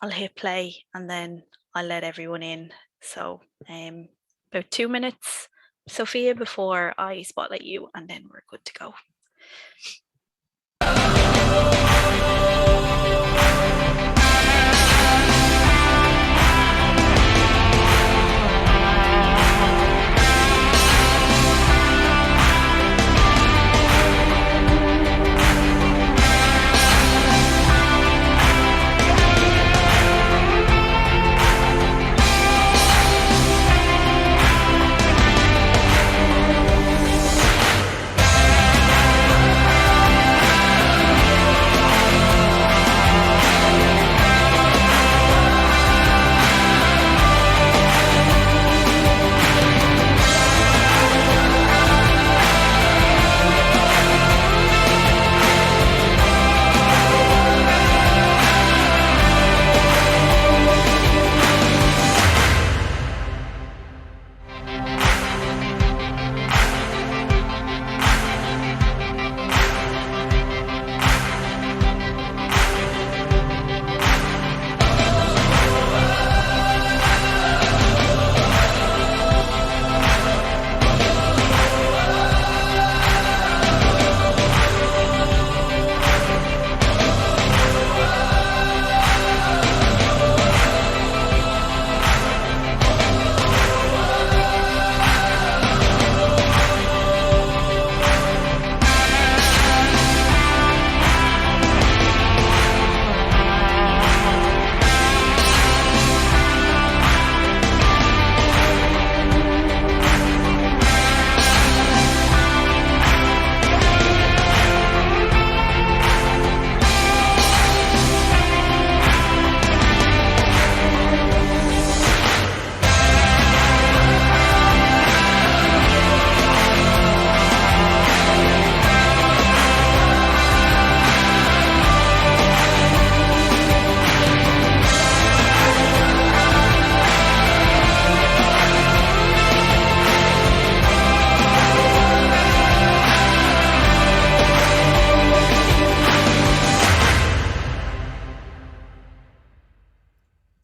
I'll hit play and then I'll let everyone in. So, about 2 minutes, Sophia, before I spotlight you, and then we're good to go.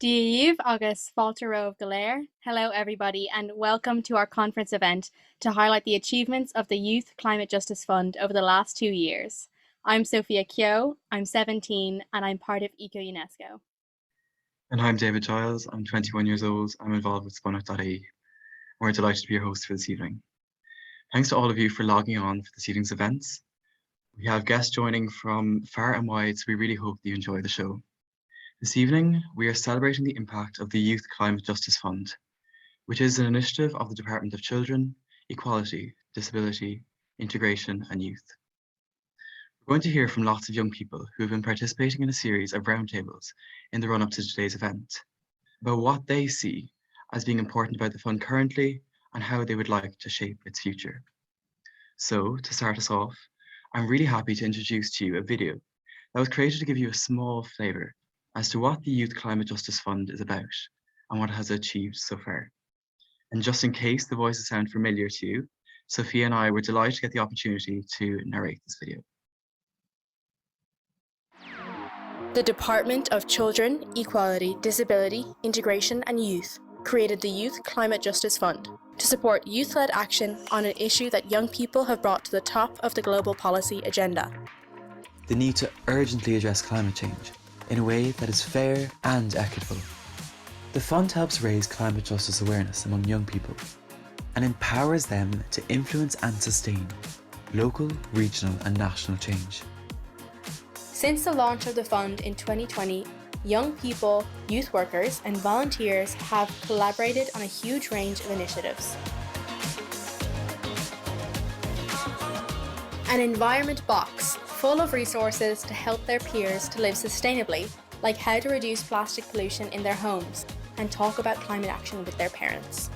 Díomh agus fáilte romh go léir. Hello everybody and welcome to our conference event to highlight the achievements of the Youth Climate Justice Fund over the last 2 years. I'm Sophia Kyo, I'm 17 and I'm part of Eco UNESCO. And I'm David Giles, I'm 21 years old, I'm involved with Spunnout.ie. We're delighted to be your host for this evening. Thanks to all of you for logging on for this evening's events. We have guests joining from far and wide, so we really hope that you enjoy the show. This evening, we are celebrating the impact of the Youth Climate Justice Fund, which is an initiative of the Department of Children, Equality, Disability, Integration and Youth. We're going to hear from lots of young people who have been participating in a series of roundtables in the run-up to today's event about what they see as being important about the fund currently and how they would like to shape its future. So, to start us off, I'm really happy to introduce to you a video that was created to give you a small flavour as to what the Youth Climate Justice Fund is about and what it has achieved so far. And just in case the voices sound familiar to you, Sophia and I were delighted to get the opportunity to narrate this video. The Department of Children, Equality, Disability, Integration and Youth created the Youth Climate Justice Fund to support youth-led action on an issue that young people have brought to the top of the global policy agenda. The need to urgently address climate change in a way that is fair and equitable. The fund helps raise climate justice awareness among young people and empowers them to influence and sustain local, regional and national change. Since the launch of the fund in 2020, young people, youth workers and volunteers have collaborated on a huge range of initiatives. An environment box full of resources to help their peers to live sustainably, like how to reduce plastic pollution in their homes and talk about climate action with their parents.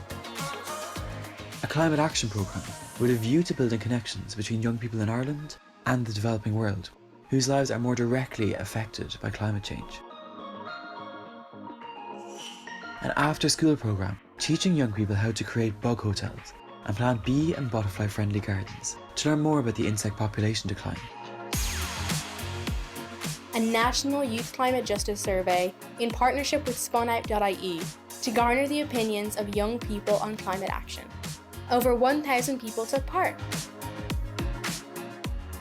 A climate action programme with a view to building connections between young people in Ireland and the developing world, whose lives are more directly affected by climate change. An after-school programme teaching young people how to create bug hotels and plant bee and butterfly-friendly gardens to learn more about the insect population decline. a national youth climate justice survey in partnership with spunout.ie to garner the opinions of young people on climate action. Over 1,000 people took part,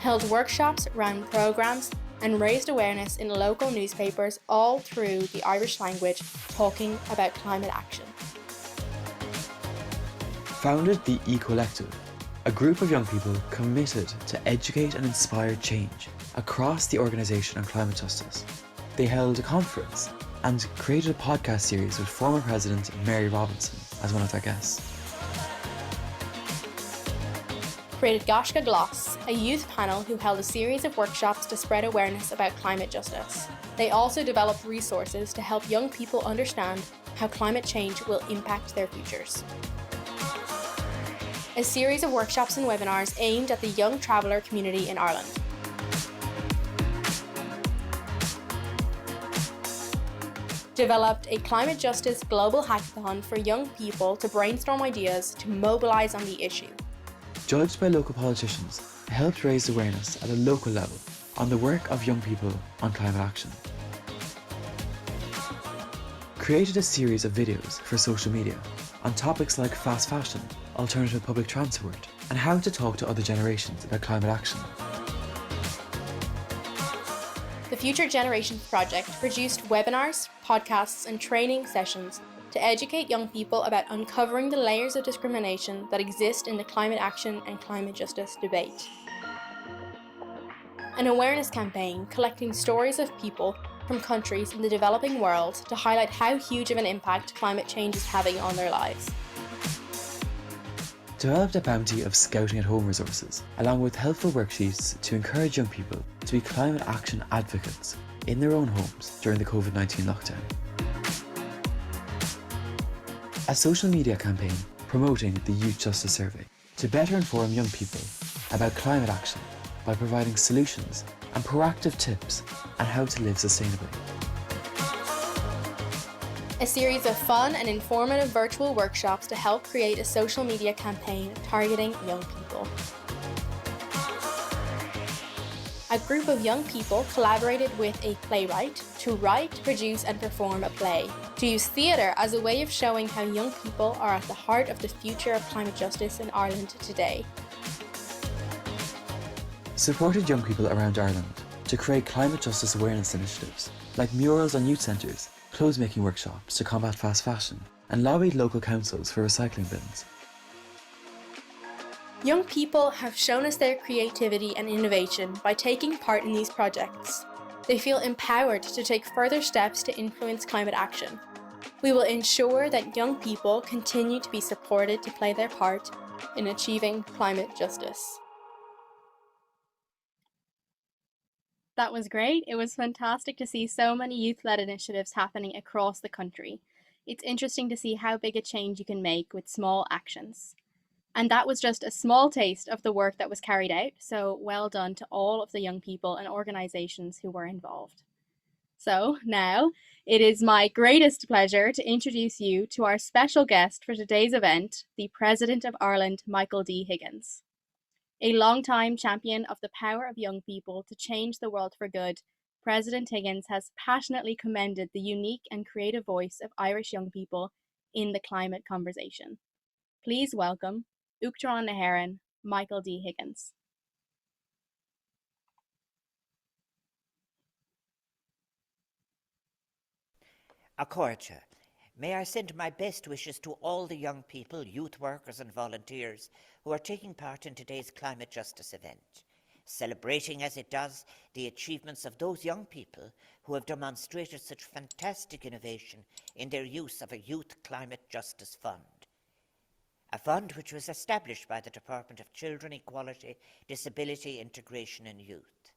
held workshops, ran programs, and raised awareness in local newspapers all through the Irish language, talking about climate action. Founded the E-Collective, a group of young people committed to educate and inspire change across the organisation on climate justice. They held a conference and created a podcast series with former President Mary Robinson as one of their guests. Created Gaisce Glas, a youth panel who held a series of workshops to spread awareness about climate justice. They also developed resources to help young people understand how climate change will impact their futures. A series of workshops and webinars aimed at the young traveller community in Ireland. Developed a climate justice global hackathon for young people to brainstorm ideas to mobilise on the issue. Judged by local politicians, helped raise awareness at a local level on the work of young people on climate action. Created a series of videos for social media on topics like fast fashion, alternative public transport, and how to talk to other generations about climate action. The Future Generations Project produced webinars, podcasts, and training sessions to educate young people about uncovering the layers of discrimination that exist in the climate action and climate justice debate. An awareness campaign collecting stories of people from countries in the developing world to highlight how huge of an impact climate change is having on their lives. Developed a bounty of scouting at home resources, along with helpful worksheets to encourage young people to be climate action advocates in their own homes during the COVID-19 lockdown. A social media campaign promoting the Youth Justice Survey to better inform young people about climate action by providing solutions and proactive tips on how to live sustainably. A series of fun and informative virtual workshops to help create a social media campaign targeting young people. A group of young people collaborated with a playwright to write, produce and perform a play, to use theatre as a way of showing how young people are at the heart of the future of climate justice in Ireland today. Supported young people around Ireland to create climate justice awareness initiatives like murals on youth centres, clothes making workshops to combat fast fashion, and lobbied local councils for recycling bins. Young people have shown us their creativity and innovation by taking part in these projects. They feel empowered to take further steps to influence climate action. We will ensure that young people continue to be supported to play their part in achieving climate justice. That was great. It was fantastic to see so many youth-led initiatives happening across the country. It's interesting to see how big a change you can make with small actions. And that was just a small taste of the work that was carried out, so well done to all of the young people and organisations who were involved. So now, it is my greatest pleasure to introduce you to our special guest for today's event, the President of Ireland, Michael D. Higgins. A long-time champion of the power of young people to change the world for good, President Higgins has passionately commended the unique and creative voice of Irish young people in the climate conversation. Please welcome Uachtaráin na hÉireann, Michael D. Higgins. Accordia, may I send my best wishes to all the young people, youth workers and volunteers who are taking part in today's climate justice event, celebrating as it does the achievements of those young people who have demonstrated such fantastic innovation in their use of a Youth Climate Justice Fund. A fund which was established by the Department of Children, Equality, Disability, Integration and Youth.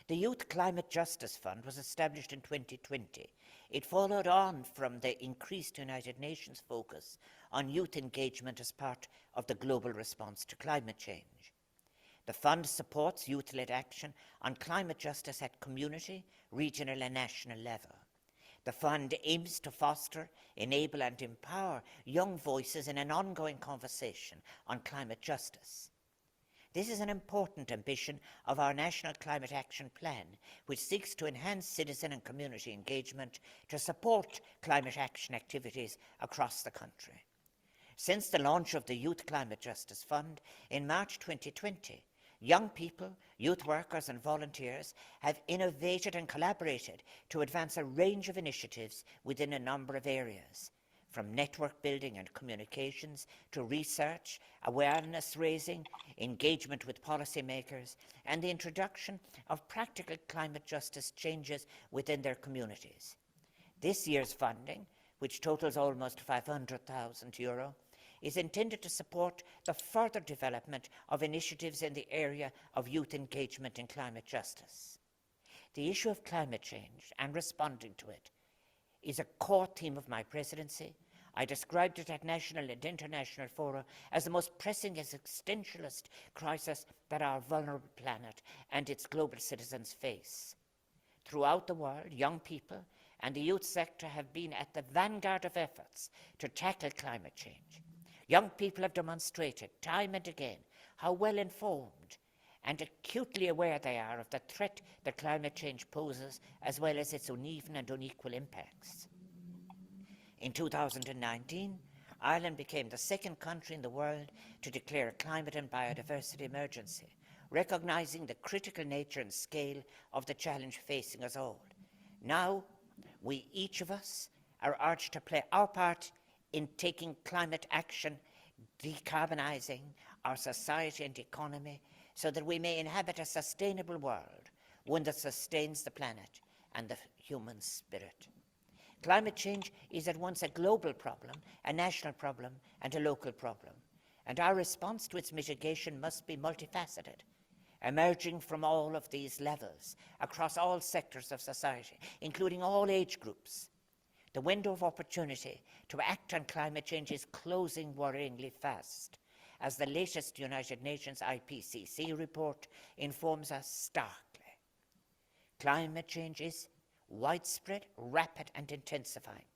The Youth Climate Justice Fund was established in 2020. It followed on from the increased United Nations focus on youth engagement as part of the global response to climate change. The fund supports youth-led action on climate justice at community, regional and national level. The fund aims to foster, enable and empower young voices in an ongoing conversation on climate justice. This is an important ambition of our National Climate Action Plan, which seeks to enhance citizen and community engagement to support climate action activities across the country. Since the launch of the Youth Climate Justice Fund in March 2020, young people, youth workers and volunteers have innovated and collaborated to advance a range of initiatives within a number of areas, from network building and communications to research, awareness raising, engagement with policymakers, and the introduction of practical climate justice changes within their communities. This year's funding, which totals almost €500,000, is intended to support the further development of initiatives in the area of youth engagement in climate justice. The issue of climate change and responding to it is a core theme of my presidency. I described it at national and international fora as the most pressing existentialist crisis that our vulnerable planet and its global citizens face. Throughout the world, young people and the youth sector have been at the vanguard of efforts to tackle climate change. Young people have demonstrated time and again how well informed and acutely aware they are of the threat that climate change poses, as well as its uneven and unequal impacts. In 2019, Ireland became the second country in the world to declare a climate and biodiversity emergency, recognising the critical nature and scale of the challenge facing us all. Now, we, each of us, are urged to play our part in taking climate action, decarbonising our society and economy so that we may inhabit a sustainable world, one that sustains the planet and the human spirit. Climate change is at once a global problem, a national problem, and a local problem, and our response to its mitigation must be multifaceted, emerging from all of these levels, across all sectors of society, including all age groups. The window of opportunity to act on climate change is closing worryingly fast, as the latest United Nations IPCC report informs us starkly. Climate change is widespread, rapid and intensifying,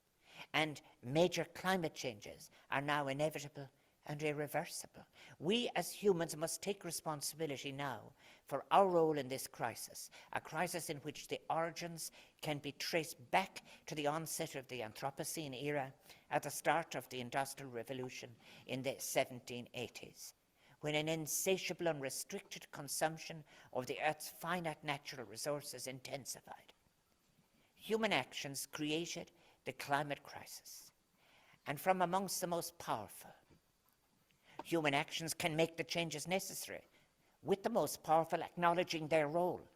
and major climate changes are now inevitable and irreversible. We as humans must take responsibility now for our role in this crisis, a crisis in which the origins can be traced back to the onset of the Anthropocene era at the start of the Industrial Revolution in the 1780s, when an insatiable and restricted consumption of the Earth's finite natural resources intensified. Human actions created the climate crisis, and from amongst the most powerful, human actions can make the changes necessary, with the most powerful acknowledging their role.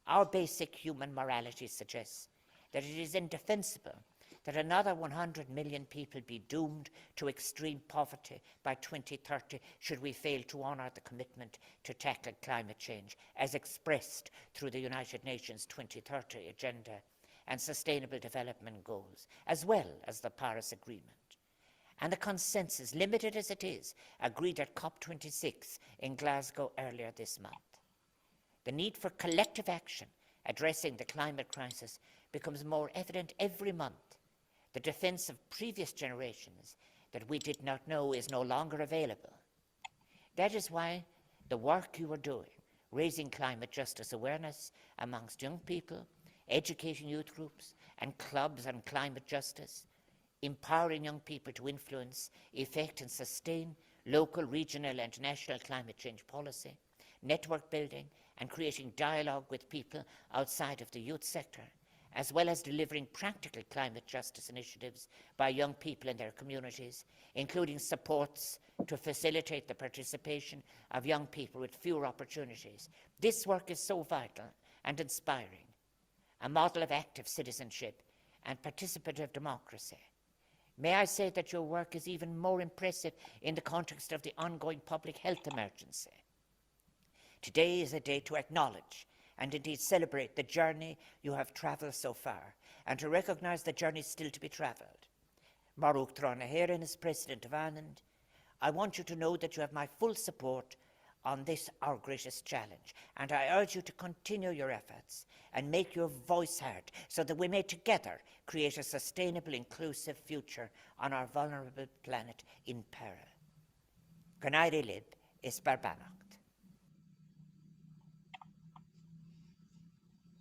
Our basic human morality suggests that it is indefensible that another 100 million people be doomed to extreme poverty by 2030 should we fail to honour the commitment to tackle climate change as expressed through the United Nations 2030 Agenda and Sustainable Development Goals, as well as the Paris Agreement. And the consensus, limited as it is, agreed at COP26 in Glasgow earlier this month. The need for collective action addressing the climate crisis becomes more evident every month. The defence of previous generations that we did not know is no longer available. That is why the work you are doing, raising climate justice awareness amongst young people, educating youth groups and clubs on climate justice, empowering young people to influence, effect and sustain local, regional and national climate change policy, network building and creating dialogue with people outside of the youth sector, as well as delivering practical climate justice initiatives by young people in their communities, including supports to facilitate the participation of young people with fewer opportunities. This work is so vital and inspiring, a model of active citizenship and participative democracy. May I say that your work is even more impressive in the context of the ongoing public health emergency. Today is a day to acknowledge and indeed celebrate the journey you have travelled so far, and to recognise the journey still to be travelled. Maruk Thranaheran, as President of Ireland, I want you to know that you have my full support on this, our greatest challenge, and I urge you to continue your efforts and make your voice heard so that we may together create a sustainable, inclusive future on our vulnerable planet in peril. Ganairi Lib is Barbanacht.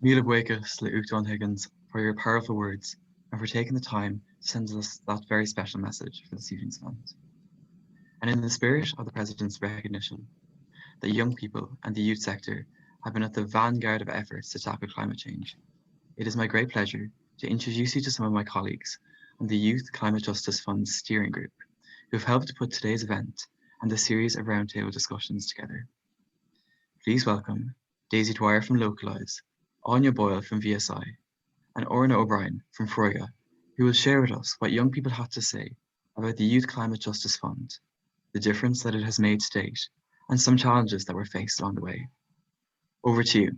Míle buíochas le Uachtaráin Higgins for your powerful words and for taking the time to send us that very special message for this evening's event. And in the spirit of the President's recognition that young people and the youth sector have been at the vanguard of efforts to tackle climate change, it is my great pleasure to introduce you to some of my colleagues on the Youth Climate Justice Fund's steering group, who have helped to put today's event and the series of roundtable discussions together. Please welcome Daisy Dwyer from Localise, Anya Boyle from VSI, and Orna O'Brien from Freuga, who will share with us what young people have to say about the Youth Climate Justice Fund, the difference that it has made to date, and some challenges that were faced along the way. Over to you.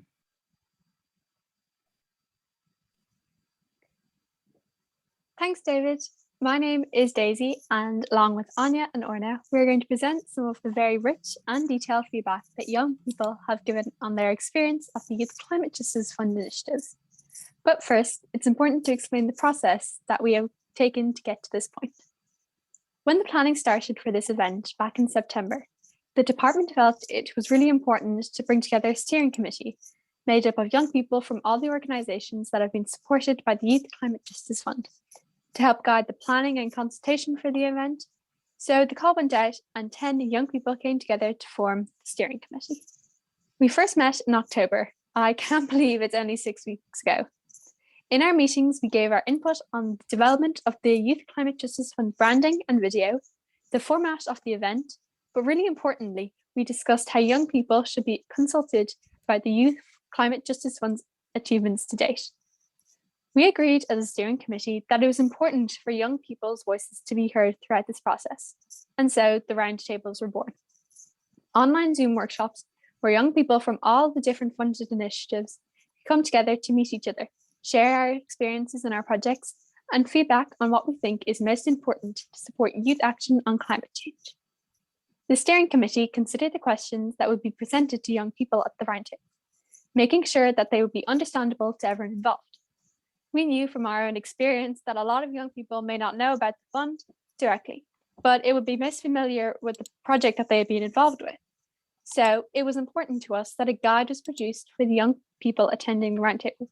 Thanks, David. My name is Daisy, and along with Anya and Orna, we're going to present some of the very rich and detailed feedback that young people have given on their experience of the Youth Climate Justice Fund initiatives. But first, it's important to explain the process that we have taken to get to this point. When the planning started for this event back in September, the department felt it was really important to bring together a steering committee made up of young people from all the organisations that have been supported by the Youth Climate Justice Fund to help guide the planning and consultation for the event. So the call went out and 10 young people came together to form the steering committee. We first met in October. I can't believe it's only 6 weeks ago. In our meetings, we gave our input on the development of the Youth Climate Justice Fund branding and video, the format of the event, but really importantly, we discussed how young people should be consulted about the Youth Climate Justice Fund's achievements to date. We agreed as a steering committee that it was important for young people's voices to be heard throughout this process, and so the roundtables were born. Online Zoom workshops where young people from all the different funded initiatives come together to meet each other, share our experiences in our projects, and feedback on what we think is most important to support youth action on climate change. The steering committee considered the questions that would be presented to young people at the roundtable, making sure that they would be understandable to everyone involved. We knew from our own experience that a lot of young people may not know about the fund directly, but it would be most familiar with the project that they had been involved with. So it was important to us that a guide was produced for the young people attending the roundtable,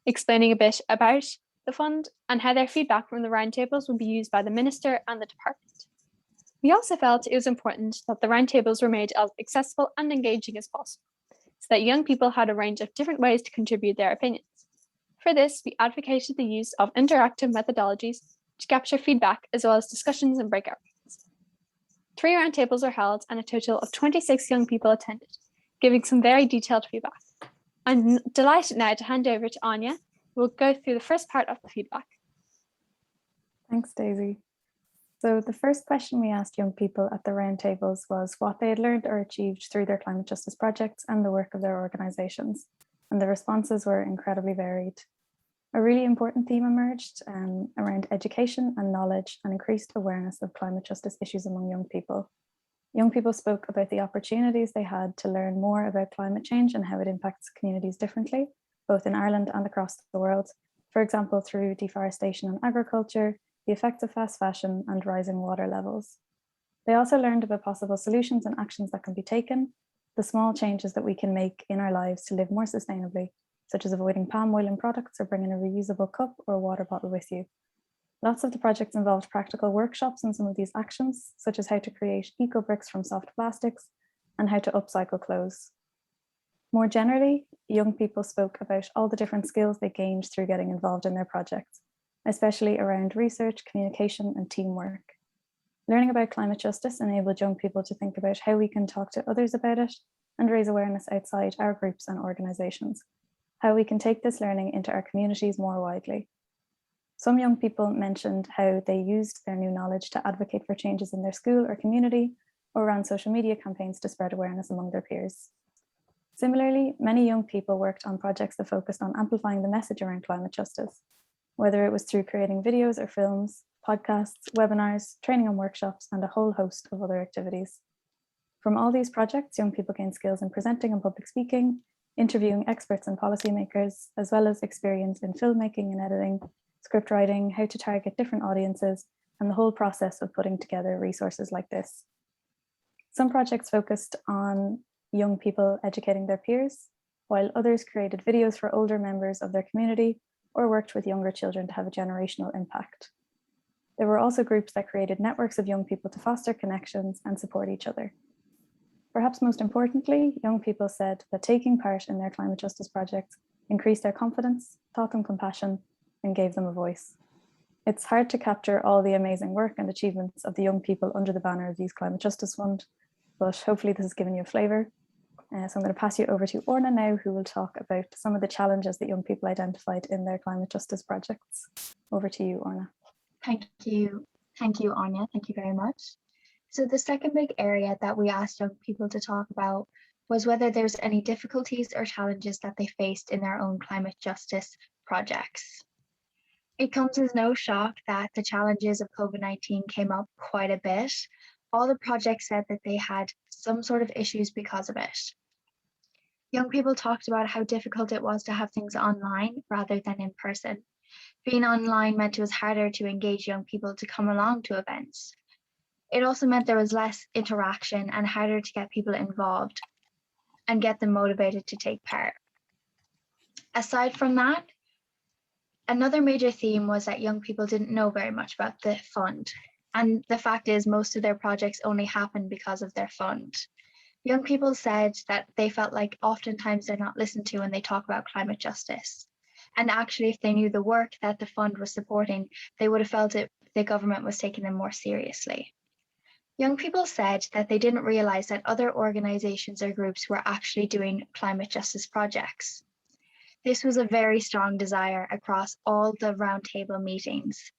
explaining a bit about the fund and how their feedback from the roundtables would be used by the minister and the department. We also felt it was important that the roundtables were made as accessible and engaging as possible, so that young people had a range of different ways to contribute their opinions. For this, we advocated the use of interactive methodologies to capture feedback as well as discussions and breakout rooms. 3 roundtables were held and a total of 26 young people attended, giving some very detailed feedback. I'm delighted now to hand over to Anya, who will go through the first part of the feedback. Thanks, Daisy. So the first question we asked young people at the roundtables was what they had learned or achieved through their climate justice projects and the work of their organisations. And the responses were incredibly varied. A really important theme emerged around education and knowledge and increased awareness of climate justice issues among young people. Young people spoke about the opportunities they had to learn more about climate change and how it impacts communities differently, both in Ireland and across the world. For example, through deforestation and agriculture, the effects of fast fashion and rising water levels. They also learned about possible solutions and actions that can be taken, the small changes that we can make in our lives to live more sustainably, such as avoiding palm oil in products or bringing a reusable cup or water bottle with you. Lots of the projects involved practical workshops on some of these actions, such as how to create eco bricks from soft plastics and how to upcycle clothes. More generally, young people spoke about all the different skills they gained through getting involved in their projects, especially around research, communication, and teamwork. Learning about climate justice enabled young people to think about how we can talk to others about it and raise awareness outside our groups and organisations, how we can take this learning into our communities more widely. Some young people mentioned how they used their new knowledge to advocate for changes in their school or community, or ran social media campaigns to spread awareness among their peers. Similarly, many young people worked on projects that focused on amplifying the message around climate justice, whether it was through creating videos or films, podcasts, webinars, training and workshops, and a whole host of other activities. From all these projects, young people gained skills in presenting and public speaking, interviewing experts and policymakers, as well as experience in filmmaking and editing, script writing, how to target different audiences, and the whole process of putting together resources like this. Some projects focused on young people educating their peers. while others created videos for older members of their community or worked with younger children to have a generational impact. There were also groups that created networks of young people to foster connections and support each other. Perhaps most importantly, young people said that taking part in their climate justice projects increased their confidence, taught them compassion, and gave them a voice. It's hard to capture all the amazing work and achievements of the young people under the banner of Youth Climate Justice Fund, but hopefully this has given you a flavour. So I'm going to pass you over to Orna now, who will talk about some of the challenges that young people identified in their climate justice projects. Over to you, Orna. Thank you, Anya. Thank you very much. So the second big area that we asked young people to talk about was whether there's any difficulties or challenges that they faced in their own climate justice projects. It comes as no shock that the challenges of COVID-19 came up quite a bit. All the projects said that they had some sort of issues because of it. Young people talked about how difficult it was to have things online rather than in person. Being online meant it was harder to engage young people to come along to events. It also meant there was less interaction and harder to get people involved and get them motivated to take part. Aside from that, another major theme was that young people didn't know very much about the fund. And the fact is, most of their projects only happened because of their fund. Young people said that they felt like oftentimes they're not listened to when they talk about climate justice. And actually, if they knew the work that the fund was supporting, they would have felt the government was taking them more seriously. Young people said that they didn't realize that other organizations or groups were actually doing climate justice projects. This was a very strong desire across all the roundtable meetings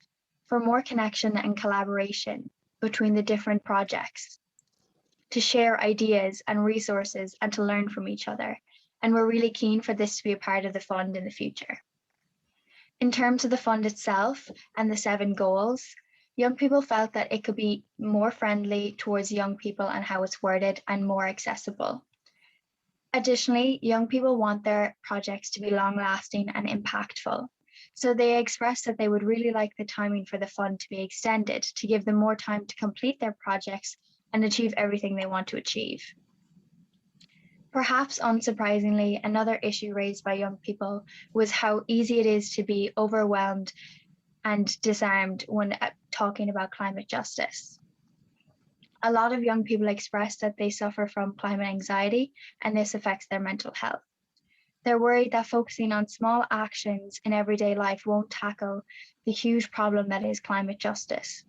for more connection and collaboration between the different projects, to share ideas and resources and to learn from each other. And we're really keen for this to be a part of the fund in the future. In terms of the fund itself and the 7 goals, young people felt that it could be more friendly towards young people and how it's worded and more accessible. Additionally, young people want their projects to be long-lasting and impactful. So they expressed that they would really like the timing for the fund to be extended to give them more time to complete their projects and achieve everything they want to achieve. Perhaps unsurprisingly, another issue raised by young people was how easy it is to be overwhelmed and disarmed when talking about climate justice. A lot of young people express that they suffer from climate anxiety, and this affects their mental health. They're worried that focusing on small actions in everyday life won't tackle the huge problem that is climate justice,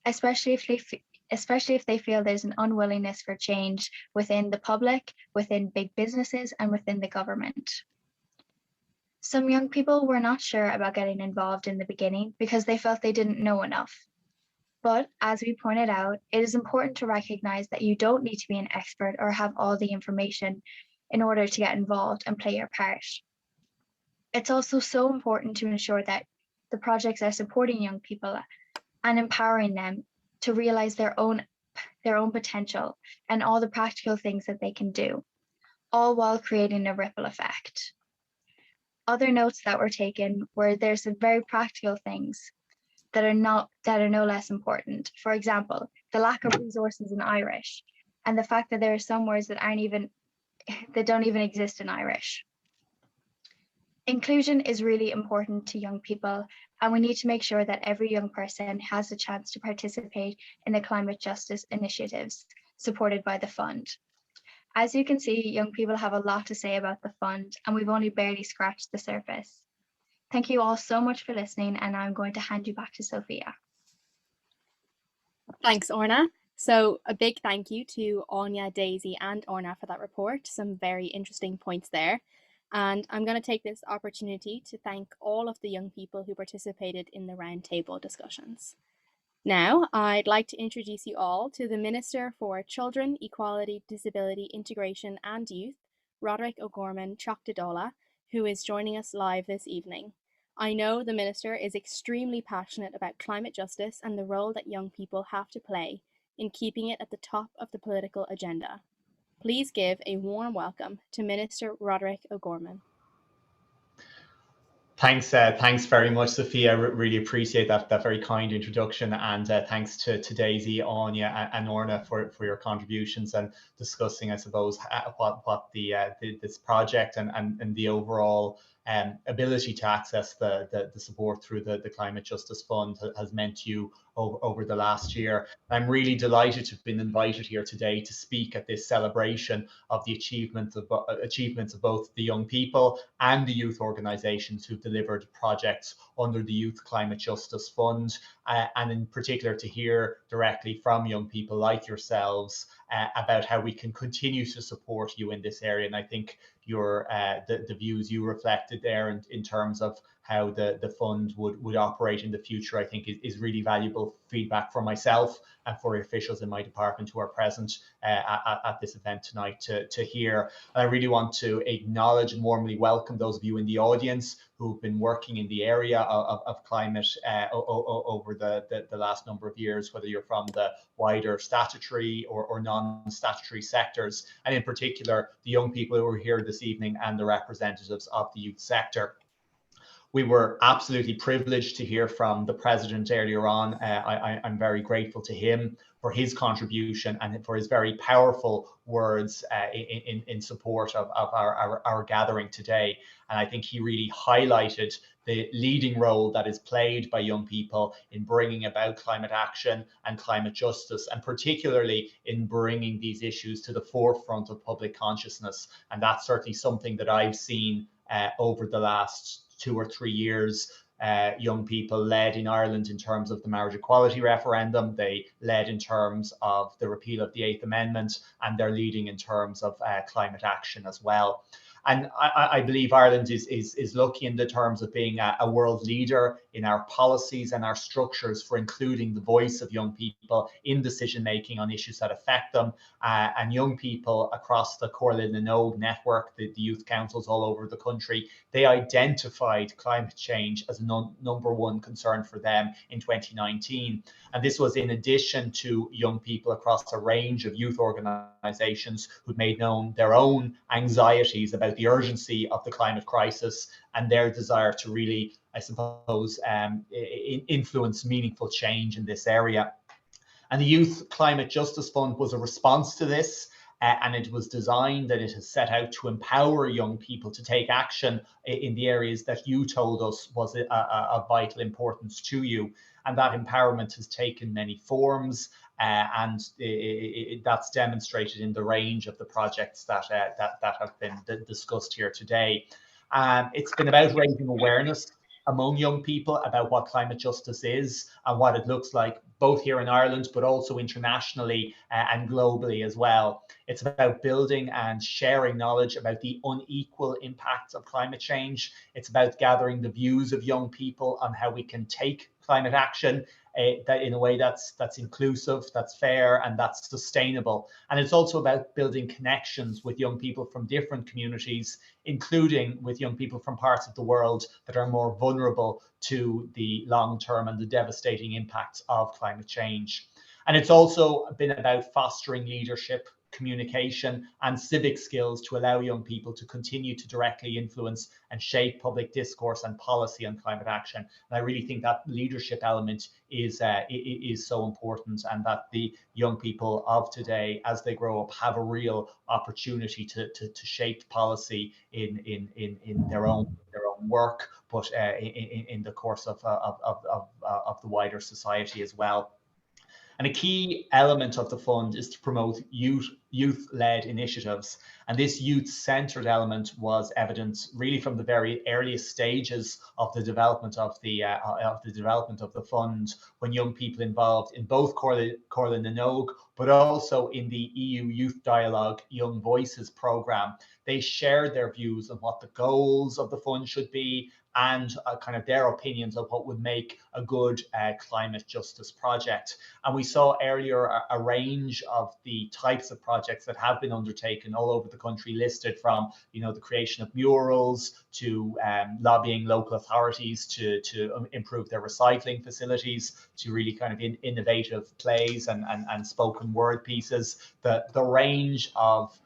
especially if they feel there's an unwillingness for change within the public, within big businesses, and within the government. Some young people were not sure about getting involved in the beginning because they felt they didn't know enough. But as we pointed out, it is important to recognize that you don't need to be an expert or have all the information in order to get involved and play your part. It's also so important to ensure that the projects are supporting young people and empowering them to realize their own potential and all the practical things that they can do, all while creating a ripple effect. Other notes that were taken were there's some very practical things that are no less important. For example, the lack of resources in Irish and the fact that there are some words that don't even exist in Irish. Inclusion is really important to young people, and we need to make sure that every young person has the chance to participate in the climate justice initiatives supported by the fund. As you can see, young people have a lot to say about the fund, and we've only barely scratched the surface. Thank you all so much for listening, and I'm going to hand you back to Sophia. Thanks, Orna. So a big thank you to Anya, Daisy, and Orna for that report. Some very interesting points there. And I'm going to take this opportunity to thank all of the young people who participated in the roundtable discussions. Now, I'd like to introduce you all to the Minister for Children, Equality, Disability, Integration and Youth, Roderick O'Gorman Choctadola, who is joining us live this evening. I know the Minister is extremely passionate about climate justice and the role that young people have to play in keeping it at the top of the political agenda. Please give a warm welcome to Minister Roderick O'Gorman. Thanks very much, Sophia. Really appreciate that very kind introduction, and thanks to Daisy, Anya, and Orna for your contributions and discussing, I suppose, what this project and the overall ability to access the support through the Climate Justice Fund has meant to you over the last year. I'm really delighted to have been invited here today to speak at this celebration of the achievements of both the young people and the youth organisations who've delivered projects under the Youth Climate Justice Fund, and in particular to hear directly from young people like yourselves about how we can continue to support you in this area. And I think your the views you reflected there in terms of how the fund would operate in the future, I think is really valuable feedback for myself and for officials in my department who are present at this event tonight to hear. And I really want to acknowledge and warmly welcome those of you in the audience who've been working in the area of climate over the last number of years, whether you're from the wider statutory or non-statutory sectors, and in particular the young people who are here this evening and the representatives of the youth sector. We were absolutely privileged to hear from the president earlier on. I'm very grateful to him for his contribution and for his very powerful words in support of our gathering today. And I think he really highlighted the leading role that is played by young people in bringing about climate action and climate justice, and particularly in bringing these issues to the forefront of public consciousness. And that's certainly something that I've seen over the last 2 or 3 years. Young people led in Ireland in terms of the marriage equality referendum. They led in terms of the repeal of the 8th Amendment, and they're leading in terms of climate action as well. And I believe Ireland is lucky in the terms of being a world leader in our policies and our structures for including the voice of young people in decision making on issues that affect them. And young people across the Comhairle na nÓg network, the youth councils all over the country, they identified climate change as a number one concern for them in 2019. And this was in addition to young people across a range of youth organisations who'd made known their own anxieties about the urgency of the climate crisis and their desire to really, I suppose, influence meaningful change in this area. And the Youth Climate Justice Fund was a response to this. And it was designed and it has set out to empower young people to take action in the areas that you told us was of vital importance to you. And that empowerment has taken many forms, and that's demonstrated in the range of the projects that have been discussed here today. It's been about raising awareness among young people about what climate justice is and what it looks like, both here in Ireland, but also internationally and globally as well. It's about building and sharing knowledge about the unequal impacts of climate change. It's about gathering the views of young people on how we can take climate action that in a way that's inclusive, that's fair, and that's sustainable. And it's also about building connections with young people from different communities, including with young people from parts of the world that are more vulnerable to the long-term and the devastating impacts of climate change. And it's also been about fostering leadership, communication, and civic skills to allow young people to continue to directly influence and shape public discourse and policy on climate action. And I really think that leadership element is so important, and that the young people of today, as they grow up, have a real opportunity to shape policy in their own work, but in the course of the wider society as well. And a key element of the fund is to promote youth-led initiatives. And this youth-centered element was evident really from the very earliest stages of the development of the fund, when young people involved in both Comhairle na nÓg, but also in the EU Youth Dialogue Young Voices programme. They shared their views on what the goals of the fund should be, and kind of their opinions of what would make a good climate justice project. And we saw earlier a range of the types of projects that have been undertaken all over the country, listed from, the creation of murals to lobbying local authorities to improve their recycling facilities, to really kind of innovative plays and spoken word pieces. The range of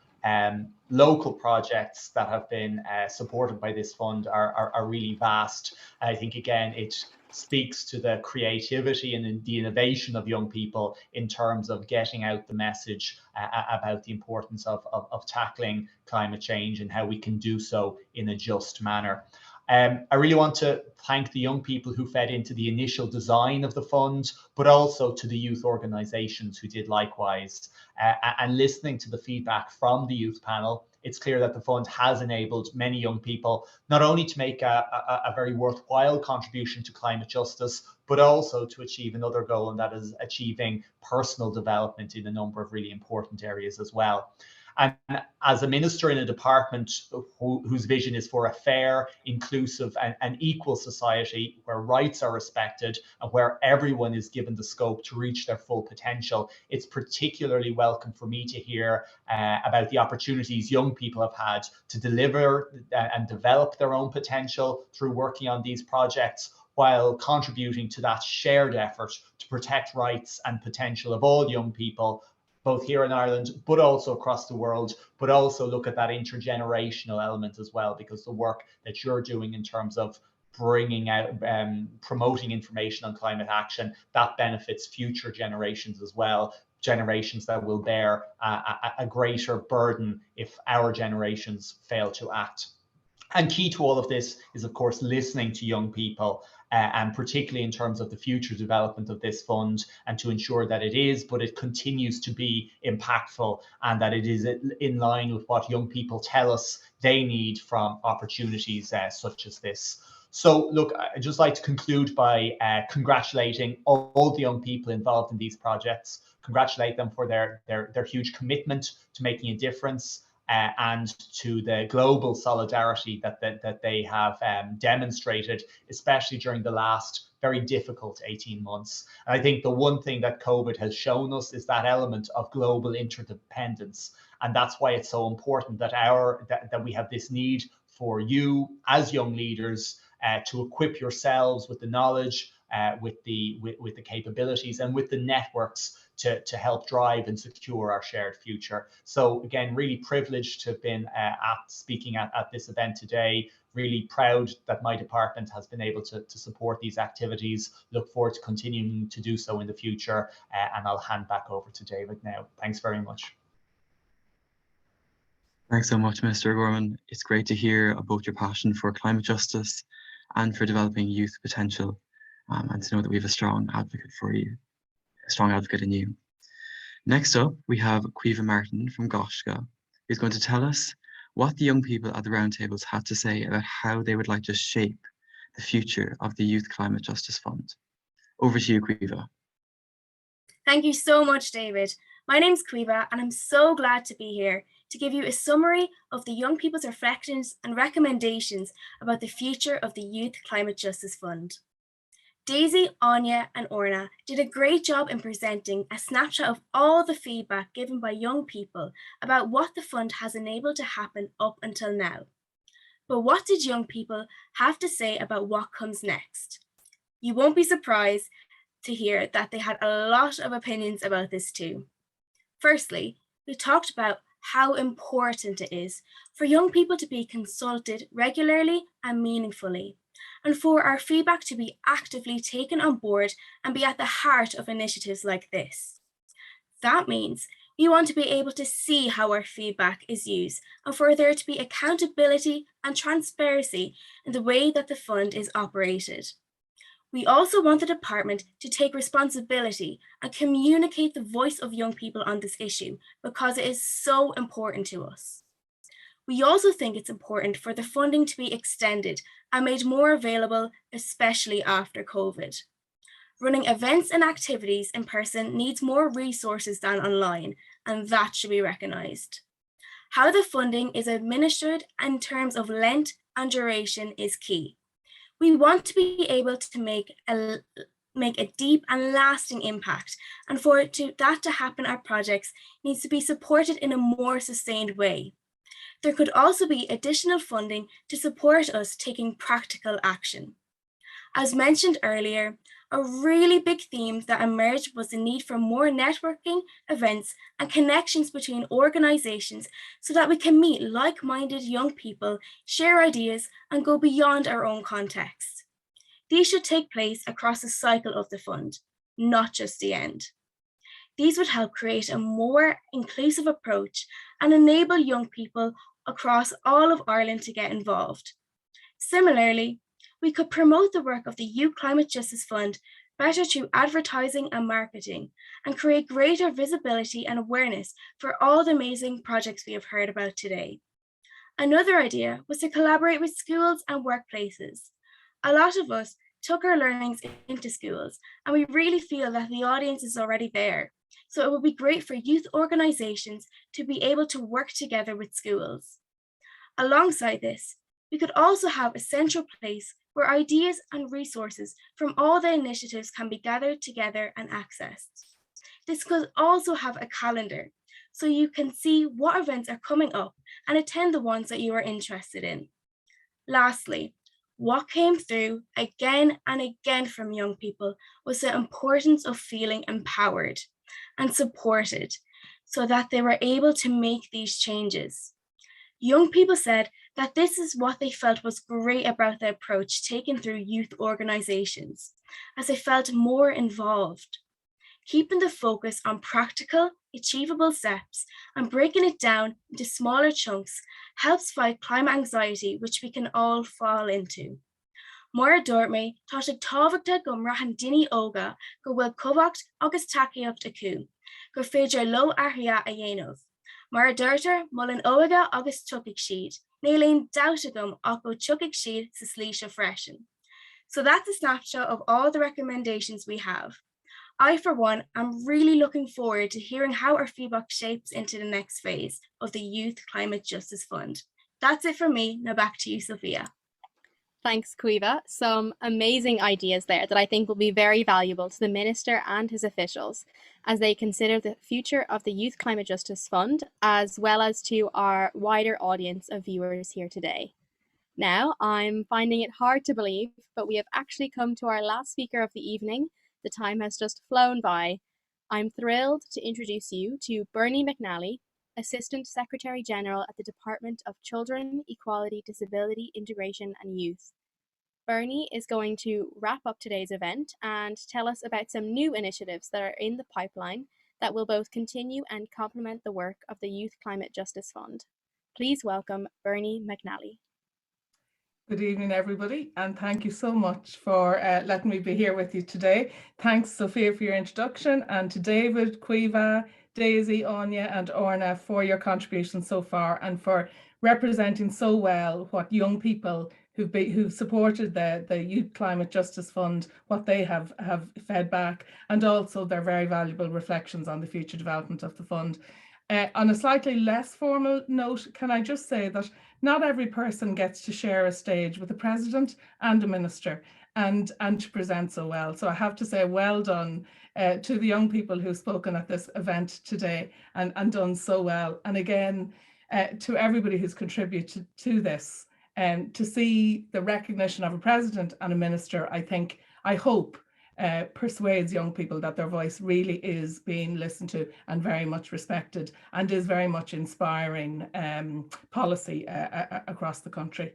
local projects that have been supported by this fund are really vast. I think, again, it speaks to the creativity and the innovation of young people in terms of getting out the message about the importance of tackling climate change and how we can do so in a just manner. I really want to thank the young people who fed into the initial design of the fund, but also to the youth organisations who did likewise. And listening to the feedback from the youth panel, it's clear that the fund has enabled many young people not only to make a very worthwhile contribution to climate justice, but also to achieve another goal, and that is achieving personal development in a number of really important areas as well. And as a minister in a department whose vision is for a fair, inclusive and equal society where rights are respected and where everyone is given the scope to reach their full potential, it's particularly welcome for me to hear about the opportunities young people have had to deliver and develop their own potential through working on these projects, while contributing to that shared effort to protect rights and potential of all young people, both here in Ireland, but also across the world, but also look at that intergenerational element as well, because the work that you're doing in terms of bringing out, promoting information on climate action, that benefits future generations as well, generations that will bear a greater burden if our generations fail to act. And key to all of this is, of course, listening to young people, and particularly in terms of the future development of this fund, and to ensure that it continues to be impactful and that it is in line with what young people tell us they need from opportunities such as this. So look, I'd just like to conclude by congratulating all the young people involved in these projects, congratulate them for their huge commitment to making a difference, and to the global solidarity that they have demonstrated, especially during the last very difficult 18 months. And I think the one thing that COVID has shown us is that element of global interdependence. And that's why it's so important that that we have this need for you as young leaders to equip yourselves with the knowledge, with the capabilities and with the networks to help drive and secure our shared future. So again, really privileged to have been speaking at this event today. Really proud that my department has been able to support these activities. Look forward to continuing to do so in the future. And I'll hand back over to David now. Thanks very much. Thanks so much, Mr. Gorman. It's great to hear about your passion for climate justice and for developing youth potential, and to know that we have a strong advocate for you. A strong advocate in you. Next up, we have Caoimhe Martin from Gaisce, who's going to tell us what the young people at the roundtables had to say about how they would like to shape the future of the Youth Climate Justice Fund. Over to you, Caoimhe. Thank you so much, David. My name's Caoimhe, and I'm so glad to be here to give you a summary of the young people's reflections and recommendations about the future of the Youth Climate Justice Fund. Daisy, Anya and Orna did a great job in presenting a snapshot of all the feedback given by young people about what the fund has enabled to happen up until now. But what did young people have to say about what comes next? You won't be surprised to hear that they had a lot of opinions about this too. Firstly, we talked about how important it is for young people to be consulted regularly and meaningfully, and for our feedback to be actively taken on board and be at the heart of initiatives like this. That means we want to be able to see how our feedback is used and for there to be accountability and transparency in the way that the fund is operated. We also want the department to take responsibility and communicate the voice of young people on this issue because it is so important to us. We also think it's important for the funding to be extended and made more available, especially after COVID. Running events and activities in person needs more resources than online, and that should be recognised. How the funding is administered in terms of length and duration is key. We want to be able to make a deep and lasting impact, and for that to happen, our projects needs to be supported in a more sustained way. There could also be additional funding to support us taking practical action. As mentioned earlier, a really big theme that emerged was the need for more networking events and connections between organisations so that we can meet like-minded young people, share ideas, and go beyond our own context. These should take place across the cycle of the fund, not just the end. These would help create a more inclusive approach and enable young people across all of Ireland to get involved. Similarly, we could promote the work of the Youth Climate Justice Fund better through advertising and marketing, and create greater visibility and awareness for all the amazing projects we have heard about today. Another idea was to collaborate with schools and workplaces. A lot of us took our learnings into schools, and we really feel that the audience is already there. So it would be great for youth organisations to be able to work together with schools. Alongside this, we could also have a central place where ideas and resources from all the initiatives can be gathered together and accessed. This could also have a calendar, so you can see what events are coming up and attend the ones that you are interested in. Lastly, what came through again and again from young people was the importance of feeling empowered and supported so that they were able to make these changes. Young people said that this is what they felt was great about the approach taken through youth organisations, as they felt more involved. Keeping the focus on practical, achievable steps and breaking it down into smaller chunks helps fight climate anxiety, which we can all fall into. Mora Dortme tá ag tábhachta go mraithin daoine óga go bhfuil cumhacht agus tacaíocht acu, gur féidir lo aithria a dhéanamh. Mara dúirtear mullen óga agus tucaigh siad, níl doubt agam ach go tucaigh siad sa slí seo freisin. So that's a snapshot of all the recommendations we have. I, for one, am really looking forward to hearing how our feedback shapes into the next phase of the Youth Climate Justice Fund. That's it for me. Now back to you, Sophia. Thanks, Caoimhe. Some amazing ideas there that I think will be very valuable to the Minister and his officials as they consider the future of the Youth Climate Justice Fund, as well as to our wider audience of viewers here today. Now, I'm finding it hard to believe, but we have actually come to our last speaker of the evening. The time has just flown by. I'm thrilled to introduce you to Bernie McNally, Assistant Secretary General at the Department of Children, Equality, Disability, Integration and Youth. Bernie is going to wrap up today's event and tell us about some new initiatives that are in the pipeline that will both continue and complement the work of the Youth Climate Justice Fund. Please welcome Bernie McNally. Good evening, everybody, and thank you so much for letting me be here with you today. Thanks, Sophia, for your introduction, and to David, Caoimhe, Daisy, Anya and Orna for your contributions so far and for representing so well what young people who've supported the Youth Climate Justice Fund, what they have fed back, and also their very valuable reflections on the future development of the fund. On a slightly less formal note, can I just say that not every person gets to share a stage with a president and a minister and to present so well. So I have to say well done to the young people who've spoken at this event today and done so well. And again, to everybody who's contributed to this, to see the recognition of a president and a minister, I hope persuades young people that their voice really is being listened to and very much respected and is very much inspiring policy across the country.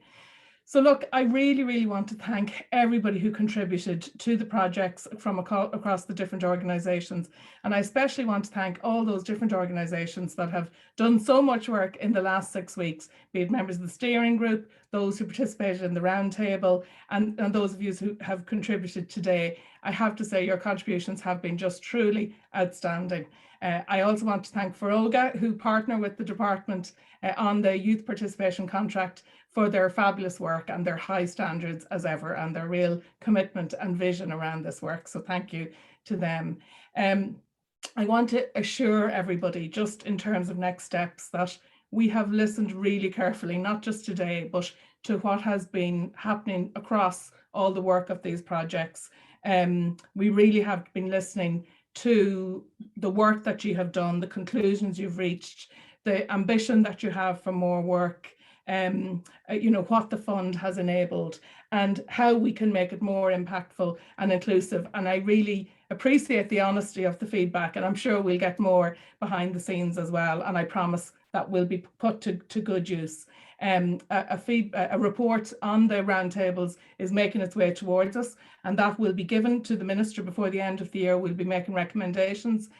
So look, I really want to thank everybody who contributed to the projects from across the different organisations. And I especially want to thank all those different organisations that have done so much work in the last 6 weeks, be it members of the steering group, those who participated in the roundtable, and those of you who have contributed today. I have to say your contributions have been just truly outstanding. I also want to thank Foróga, who partner with the department on the youth participation contract, for their fabulous work and their high standards as ever and their real commitment and vision around this work. So thank you to them. I want to assure everybody, just in terms of next steps, that we have listened really carefully, not just today, but to what has been happening across all the work of these projects. We really have been listening to the work that you have done, the conclusions you've reached, the ambition that you have for more work, you know, what the fund has enabled and how we can make it more impactful and inclusive. And I really appreciate the honesty of the feedback, and I'm sure we'll get more behind the scenes as well. And I promise that will be put to good use. A report on the roundtables is making its way towards us, and that will be given to the Minister before the end of the year. We'll be making recommendations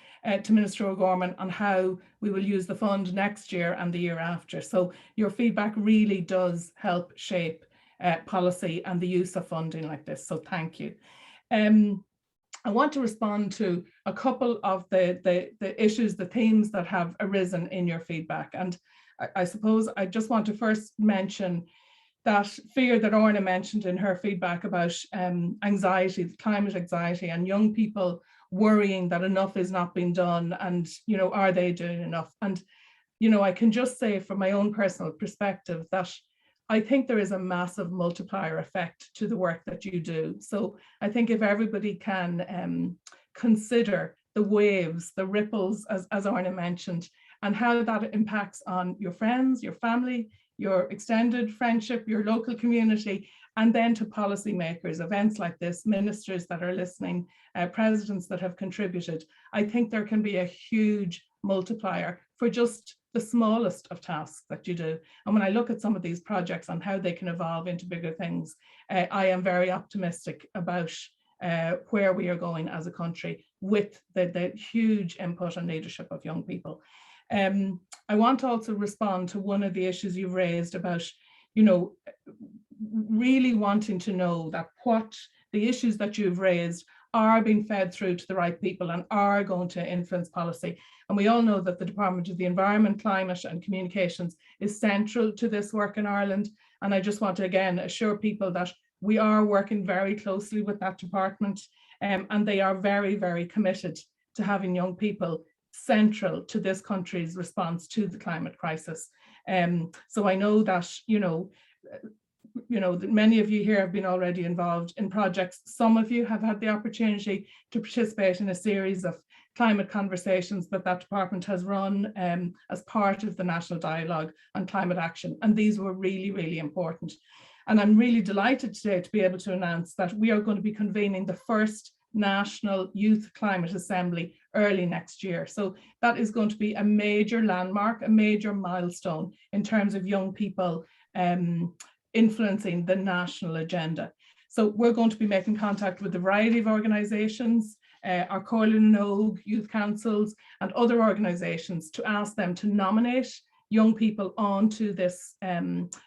to Minister O'Gorman on how we will use the fund next year and the year after. So your feedback really does help shape policy and the use of funding like this. So thank you. I want to respond to a couple of the issues, the themes that have arisen in your feedback. And I suppose I just want to first mention that fear that Orna mentioned in her feedback about anxiety, climate anxiety, and young people worrying that enough is not being done, and, you know, are they doing enough? And, you know, I can just say from my own personal perspective that I think there is a massive multiplier effect to the work that you do. So I think if everybody can consider the waves, the ripples, as Orna mentioned, and how that impacts on your friends, your family, your extended friendship, your local community, and then to policymakers, events like this, ministers that are listening, presidents that have contributed, I think there can be a huge multiplier for just the smallest of tasks that you do. And when I look at some of these projects and how they can evolve into bigger things, I am very optimistic about where we are going as a country with the huge input and leadership of young people. I want to also respond to one of the issues you've raised about, you know, really wanting to know that what the issues that you've raised are being fed through to the right people and are going to influence policy. And we all know that the Department of the Environment, Climate and Communications is central to this work in Ireland. And I just want to again assure people that we are working very closely with that department, and they are very, very committed to having young people central to this country's response to the climate crisis. So I know that, you know, that many of you here have been already involved in projects. Some of you have had the opportunity to participate in a series of climate conversations that department has run as part of the National Dialogue on Climate Action. And these were really, really important. And I'm really delighted today to be able to announce that we are going to be convening the first National Youth Climate Assembly early next year. So that is going to be a major landmark, a major milestone in terms of young people influencing the national agenda. So we're going to be making contact with a variety of organisations, our Corlin and Ogue youth councils and other organisations to ask them to nominate young people onto this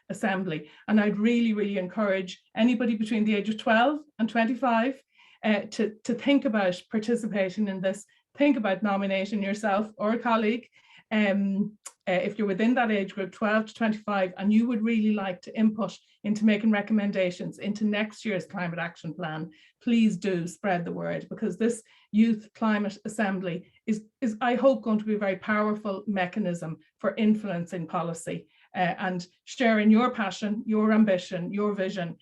assembly. And I'd really, really encourage anybody between the age of 12 and 25 to think about participating in this. Think about nominating yourself or a colleague if you're within that age group, 12 to 25, and you would really like to input into making recommendations into next year's climate action plan, please do spread the word, because this Youth Climate Assembly is I hope, going to be a very powerful mechanism for influencing policy and sharing your passion, your ambition, your vision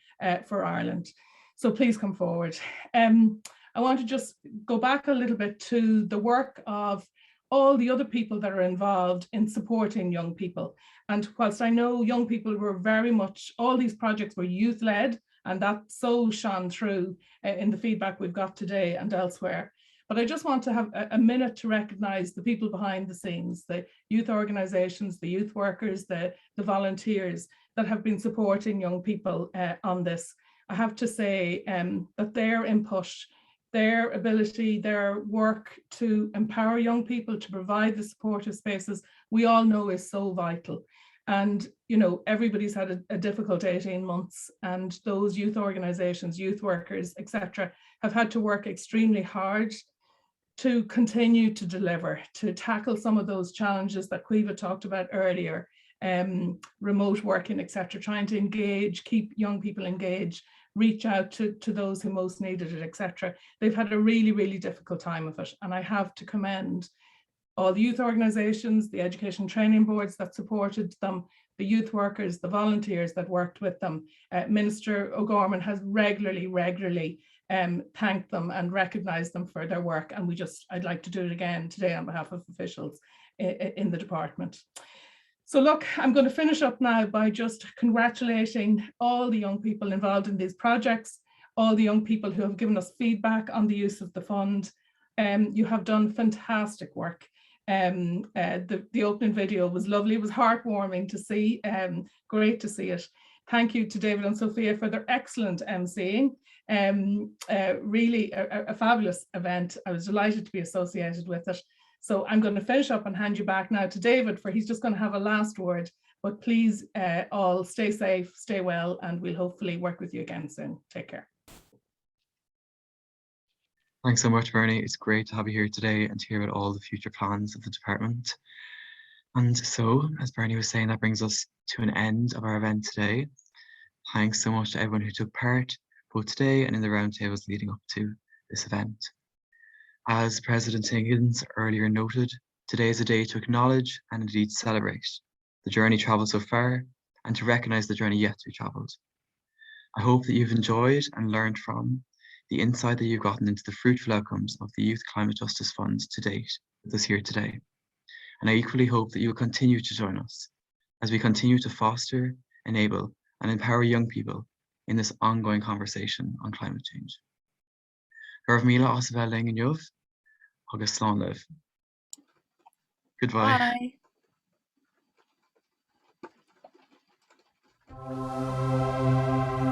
for Ireland. So please come forward. I want to just go back a little bit to the work of all the other people that are involved in supporting young people. And whilst I know young people were very much, all these projects were youth-led, and that so shone through in the feedback we've got today and elsewhere. But I just want to have a minute to recognise the people behind the scenes, the youth organisations, the youth workers, the volunteers that have been supporting young people on this. I have to say that their input, their ability, their work to empower young people, to provide the supportive spaces, we all know is so vital. And, you know, everybody's had a difficult 18 months, and those youth organisations, youth workers, etc., have had to work extremely hard to continue to deliver, to tackle some of those challenges that Caoimhe talked about earlier, remote working, etc., trying to engage, keep young people engaged, reach out to those who most needed it, etc. They've had a really, really difficult time of it. And I have to commend all the youth organisations, the education training boards that supported them, the youth workers, the volunteers that worked with them. Minister O'Gorman has regularly thanked them and recognised them for their work. And I'd like to do it again today on behalf of officials in the department. So look, I'm going to finish up now by just congratulating all the young people involved in these projects, all the young people who have given us feedback on the use of the fund. You have done fantastic work. The opening video was lovely. It was heartwarming to see. Great to see it. Thank you to David and Sophia for their excellent emceeing. Really a fabulous event. I was delighted to be associated with it. So I'm going to finish up and hand you back now to David, for he's just going to have a last word. But please all stay safe, stay well, and we'll hopefully work with you again soon. Take care. Thanks so much, Bernie. It's great to have you here today and to hear about all the future plans of the department. And so, as Bernie was saying, that brings us to an end of our event today. Thanks so much to everyone who took part, both today and in the roundtables leading up to this event. As President Higgins earlier noted, today is a day to acknowledge and indeed celebrate the journey travelled so far and to recognise the journey yet to be travelled. I hope that you've enjoyed and learned from the insight that you've gotten into the fruitful outcomes of the Youth Climate Justice Fund to date with us here today. And I equally hope that you will continue to join us as we continue to foster, enable, and empower young people in this ongoing conversation on climate change. Gorv Mila os bheith leng an jobh, agus slán libh. Goodbye. Bye.